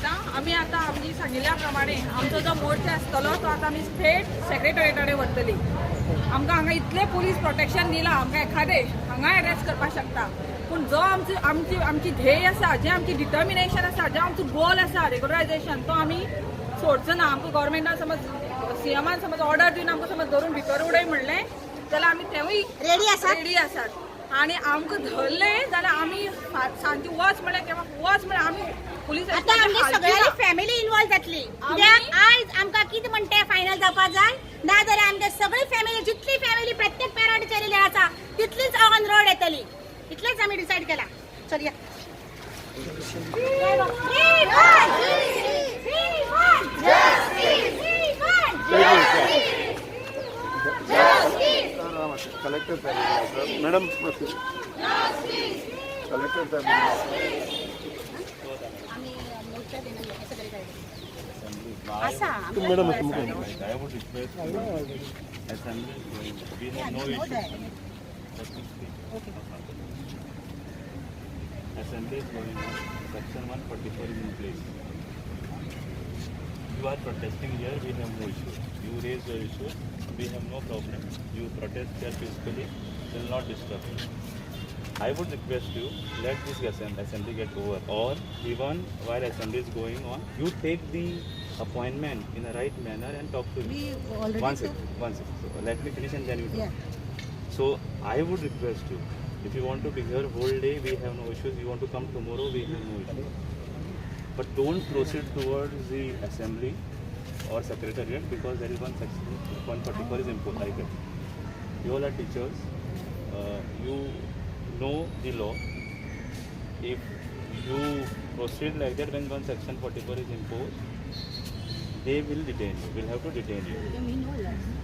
सांगता आम्ही आता आम्ही सांगिल्ल्या प्रमाणे आमचो जो मोर्चा आसतलो तो आता आम्ही थेट सेक्रेटरीएटाकडे व्हरतली। आमकां हांगा इतले पुलीस प्रोटेक्शन दिलां आमकां एखादे हांगा अरेस्ट करपाक शकता, पूण जो आमची ध्येय आसा, जे आमची डिटर्मिनेशन आसा, जे आमचो गोल आसा रेग्युलरायझेशन तो आमी सोडचो ना। आमकां गव्हर्मेंटान समज सीएमान समज ऑर्डर दिवन आमकां समज धरून भितर उडय म्हणलें जाल्यार आमी तेवूय रेडी आसात आणि आमकां धरले जाल्यार आमी सांजची वच म्हळ्यार केव्हा वच म्हळ्यार आमी पुलीस आता आमची सगळ्यांनी फॅमिली इन्वॉल्व जातली। कित्याक आयज आमकां कितें म्हणटा फायनल जावपा जाय ना जाल्यार आमची सगळी फॅमिली जितली फॅमिली प्रत्येक पेरंट चलिल्ली आसा तितलीच ऑन रोड येतली। इतलेच आमी डिसायड केला। चल या कलेक्टर साहेब मॅडम कलेक्टर साहेब Madam, I would request assembly is going. We have no issue. Assembly is going on. Section 144 is in place. You are protesting here. We have no issue. You raise your issue. We have no problem. You protest here peacefully. Will not disturb you. I would request you, let this assembly get over, or even while assembly is going on, you take the appointment in the right manner and talk to me. One second. So let me finish and then you talk. Yeah. So I would request you, if you want to be here whole day, we have no issues. You want to come tomorrow, we have no issues. But don't proceed towards the assembly or secretariat because there is one section, 144 is imposed. I get. You all are teachers. You know the law. If you proceed like that when one section 44 is imposed, they will detain you. Will have to detain you.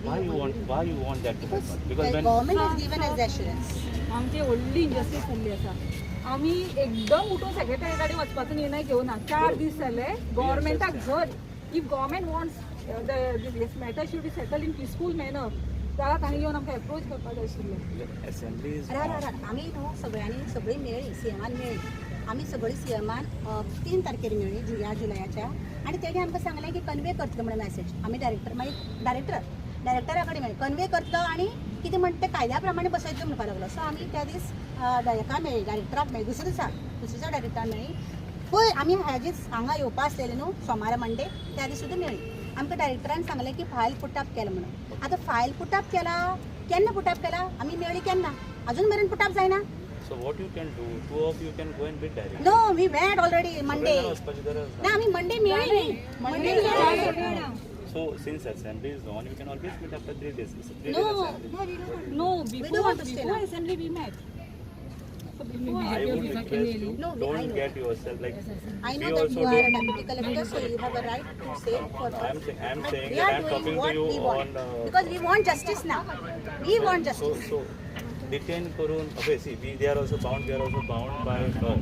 Why you want that to happen? Because when government has given us assurance. आमची व्हडली इंजस्टीस जाल्ली आसा। आमी एकदम उठून सेक्रेटरीएटाकडे वचपाचो निर्णय घेवना। 4 दीस जाले गव्हर्मेंटाक जर if government wants this matter should be settle in peaceful manner जाल्यार तांणी येवन आमकां एप्रोच करपाक जाय आशिल्लें। assembly is आमी न्हू सगळी मेळ्ळी सीएमान मेळ्ळी। आमी सगळी सीएमान 3 तारखेर मेळ्ळी ह्या जुलयाच्या आणि तेणी आमकां सांगलें की कन्वे करतलो म्हणून मॅसेज। आमी डायरेक्टरा कडेन मेळ्ळी कन्वे करतलो आणि कितें म्हणटा ते कायद्या प्रमाणे बसयतलो म्हणपाक लागलो। सो आमी त्या दीस हाका मेळ्ळी डायरेक्टराक मेळ्ळी दुसऱ्या डायरेक्टराक मेळ्ळी। पळय आमी हेजीच हांगा येवपा आसलेले न्हू सोमार मंडे त्या दीस सुद्दां मेळ्ळी। आमकां डायरेक्टरान सांगलें की फायल पुटअप केला म्हणून। आतां फायल पुटअप केला केन्ना पुटअप केला आमी मेळ्ळी केन्ना अजून मेरेन पुटअप जायना। so what you can do, two of you can go and be direct. No we went already Monday ना आमी मंडे मेळ्ळी Monday So since assembly is on, you can always meet after 3 days. No, assembly. No, don't want to stay before now. assembly we met. I would request you, No, I don't know. get yourself like. I know we that also you are a don't. deputy collector, so you have a right to say for us. I'm saying But that we are I'm doing talking to what you we want. on. Because we want justice now. We want So justice. detain करून okay see they are also bound by law.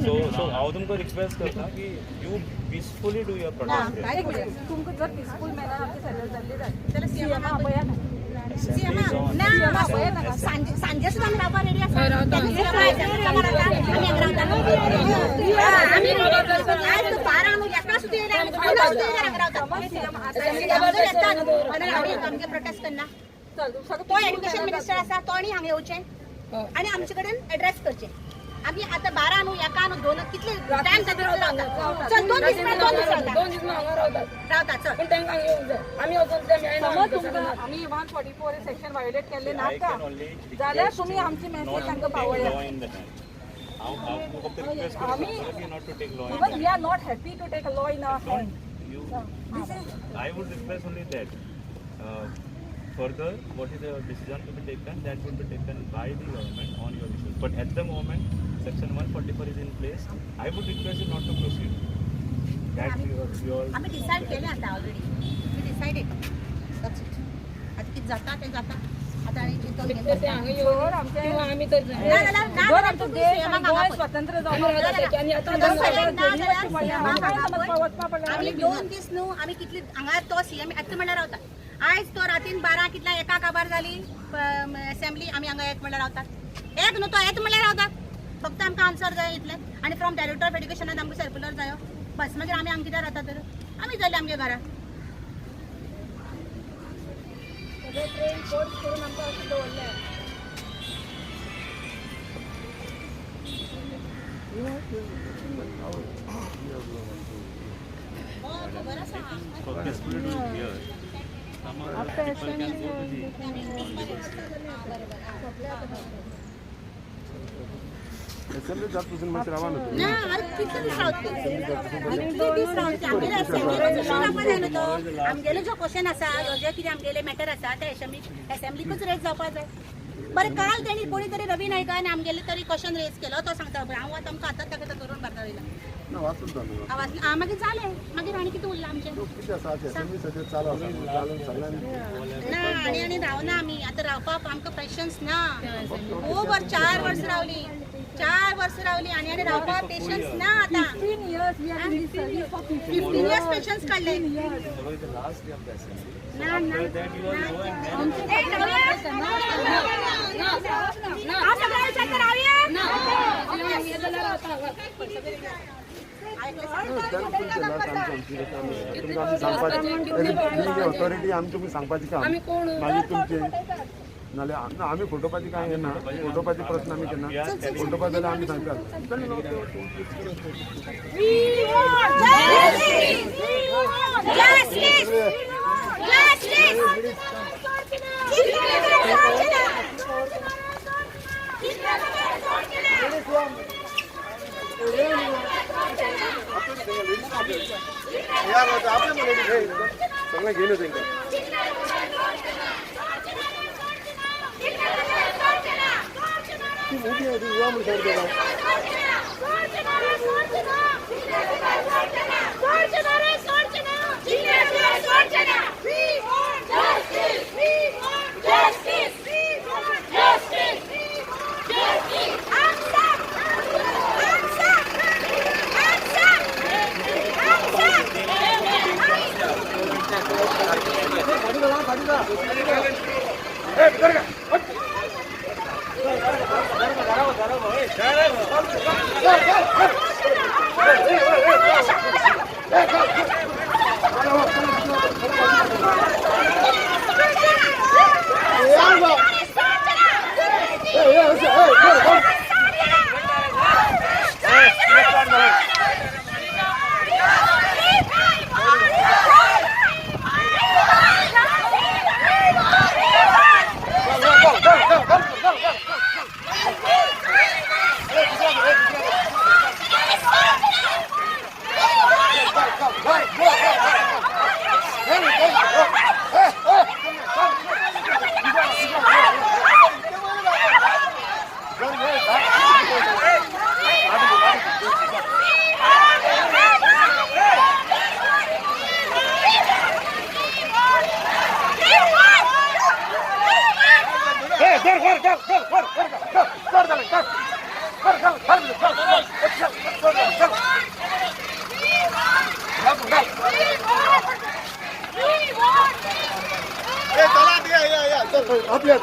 So हांव तुमकां request करता की you peacefully do your protest. काय करूया? तुमकां जर peaceful manner आमची सेटल जाल्ली जाय त्याला सीएमा पळया ना। Assembly is on. ना सांजे सुद्धा आमी रावपा रेडी आसा त्यांनी आज तो 12 न्हू एका सुद्दां येयला आमी 12 सुद्दां येयला रावता आमगे प्रोटेस्ट करना तो एड्युकेशन मिनिस्टर आसा तोणी हांगा येवचें आनी आमचे कडेन एड्रेस करचें। आमी आतां 12 न्हू एका न्हू 2 कितले टायम जाता रावता चल 2 दीस रावता चल समज तुमकां आमी 144 सेक्शन वायोलेट केल्ले I नाका can only जाल्यार request तुमी you आमची not मॅसेज to तांकां take पावया। law in the hand. हांव फक्त रिक्वेस्ट आमी करता not to take law in even the we are not happy to take a law in our hand. hand. You, This is I would request only that. Further, what is the decision to be taken, that will be taken by the government on your issues. But at the moment, Section 144 is in place. I would request you not to proceed. That your आमी decide केलें आतां already we decided that's it. आतां कितें जाता तें जाता आतां आनी जर आमचो देश आणि गोंय स्वतंत्र आमी 2 दीस न्हू आमी कितली हांगा तो सीएम येता म्हणल्यार रावता। आयज तो रातीन 12 कितल्या एका काबार जाली असेंब्ली आमी हांगा येता म्हणल्यार रावतात। एक न्हू तो येता म्हणल्यार रावतात फक्त आमकां आन्सर जाय इतलें। आनी फ्रॉम डायरेक्टर ऑफ एड्युकेशनान आमकां सर्क्युलर जायो बस मागीर आमी हांगा कित्याक रावता तर आमी जाले आमगे घरा खबर आसा असेंब्ली जातपासून मातशें रावा न्हू ना अरे कितले दीस रावतले कितले दीस रावतले आमगेले असेंब्लीकूच रावपा जाय न्हू तो आमगेले जो क्वेश्चन आसा जे कितें आमगेले मॅटर आसा ते असेंब्लीकूच रेज जावपा जाय बरें काल तेणी कोणी तरी रवी नायकान आमगेले तरी क्वेश्चन रेज केलो तो सांगता हांव आतां आमकां आतांच ताका करून भारता वयला ना वाचून जालो आवाज मागीर जालें मागीर आनी कितें उरलां आमचें कितें आसा असेंब्ली सद्या चालू आसा चालून सगळ्यांनी ना आनी रावना आमी आतां रावपाक आमकां पेशन्स ना खूब 4 वर्स रावली 4 वर्स रावली आनी रावपाक पेशन्स ना आतां 15 years पेशन्स काडले Tomorrow is the last day of the assembly. ना ना After that, you all go and authority आमी तुमी सांगपाची काम मागीर तुमचे नाल्यार आमी फोटोवपाची कांय येना फोटोवपाचे प्रश्न आमी केन्ना फोटोवपा जाल्यार आमी सगळं घेऊन तेंका ती मोठी आहे ती युवा म्हणून आपल्या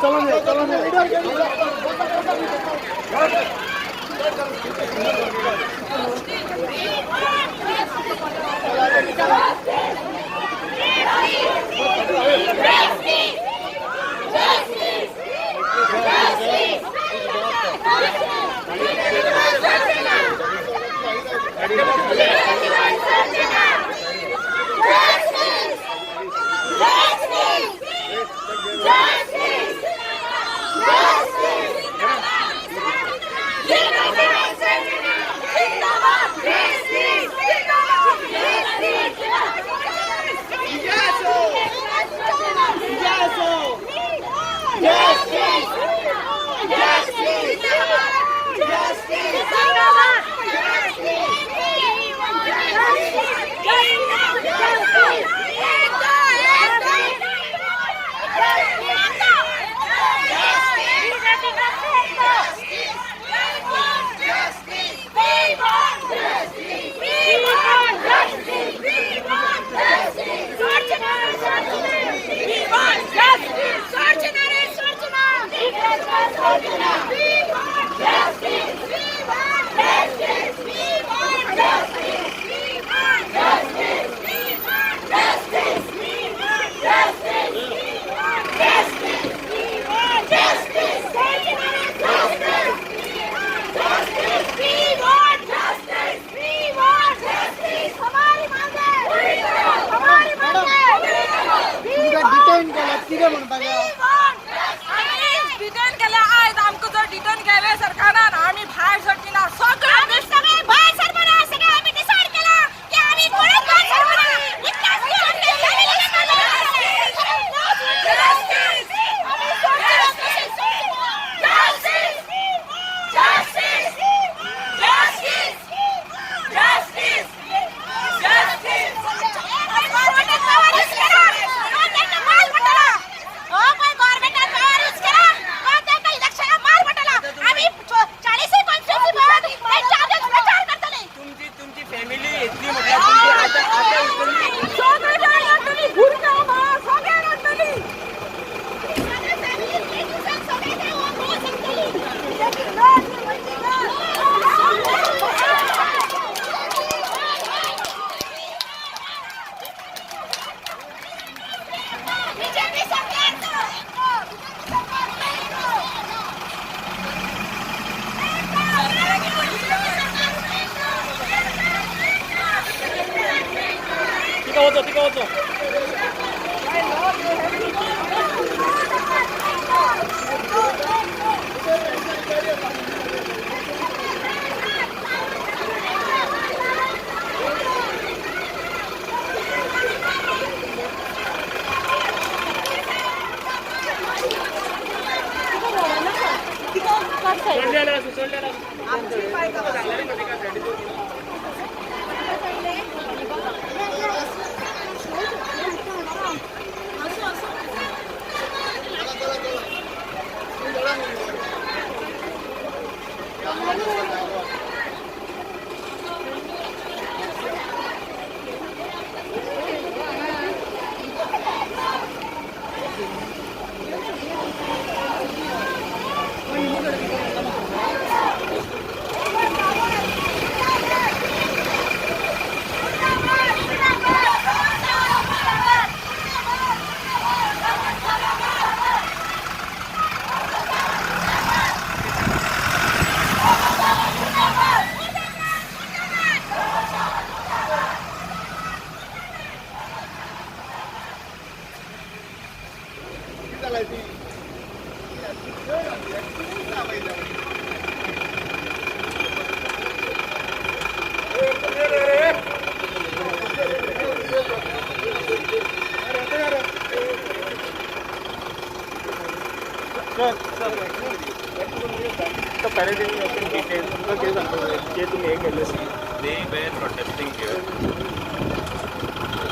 They were protesting here.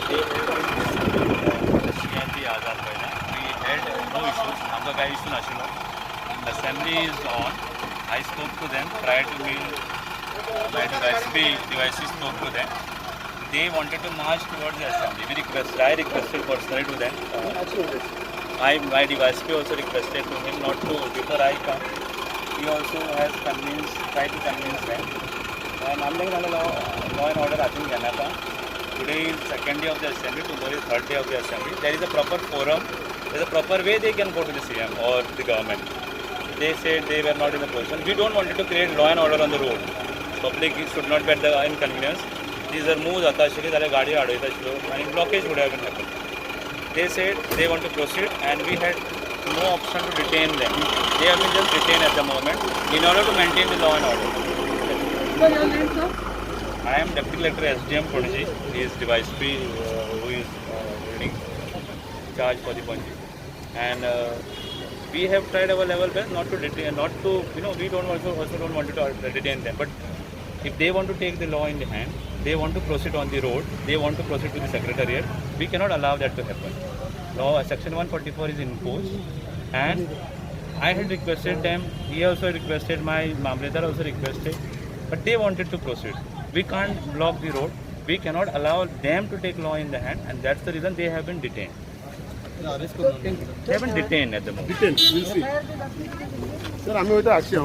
They Azad Maidana. We had no issues. आमका काही issue नाशिल्लो. Assembly is on. I spoke to them prior to me. My devices spoke to them. They wanted to march towards the assembly. I requested personally to them. My device also requested to him not to, before I come, he also has tried to convince them. And I'm like, law and order Today is second day of the assembly, tomorrow is third day of the assembly. There is a proper forum, there is a proper way they can go to the CM or the government. They said they were not in the position. We don't want to create law and order on the road. Public should not be at the inconvenience. These are moves, and blockage would have been happened. They said they want to proceed and we had no option to detain them. They have been just detained at the moment in order to maintain the law and order. Sir, your name, sir? I am Deputy Collector SDM Prodigy. He is Device P who is holding charge for the Panji. And we have tried our level best not to detain, we don't also don't want to detain them. But if they want to take the law in the hand, they want to proceed on the road, they want to proceed to the secretariat, we cannot allow that to happen. Now section 144 is imposed and I had requested them, he also requested, my Mamledar also requested, but they wanted to proceed. We can't block the road, we cannot allow them to take law in the hand, and that's the reason they have been detained. They have been detained at the moment. Detain, we'll see. Sir, आम्ही होतो अक्षय